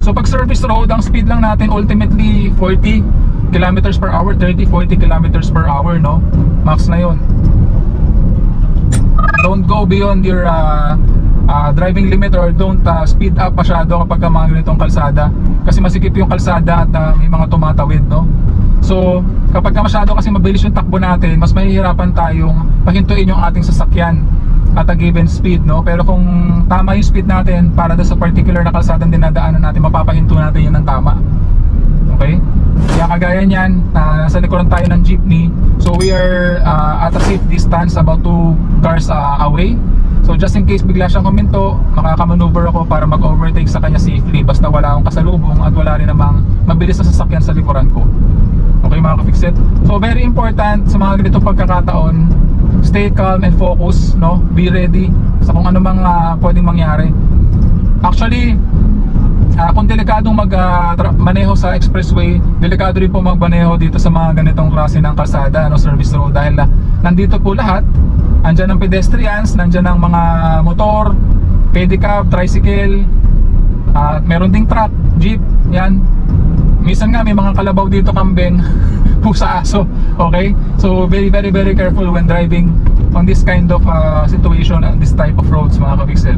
So pag service road, ang speed lang natin ultimately 40 kilometers per hour, 30-40 kilometers per hour, no? Max na yun. Don't go beyond your driving limit, or don't speed up masyado kapag mga ganitong kalsada, kasi masikip yung kalsada at may mga tumatawid, no? So kapag masyado kasi mabilis yung takbo natin, mas mahihirapan tayong pahintuin yung ating sasakyan at a given speed, no? Pero kung tama yung speed natin para sa particular na kalsadang dinadaanan natin, mapapahinto natin yun ng tama. Okay? Kaya kagaya niyan, nasa likuran tayo ng jeepney. So we are at a safe distance, about 2 cars away. So just in case bigla siyang huminto, makakamaneuver ako para mag-overtake sa kanya safely, basta wala akong kasalubong at wala rin namang mabilis na sasakyan sa likuran ko. Okay mga ka-fixit? So very important sa mga ganitong pagkakataon, stay calm and focus, no? Be ready sa kung ano mang pwedeng mangyari. Actually, kung delikadong maneho sa expressway, delikado rin po magmaneho dito sa mga ganitong klase ng kalsada, no, service road, dahil nandito po lahat. Andyan ang pedestrians, nandyan ang mga motor, pedicab, tricycle, meron ding truck, jeep, yan. Minsan nga may mga kalabaw dito, kambing, pusa, aso. Okay? So very careful when driving on this kind of situation, this type of roads mga ka-fixed.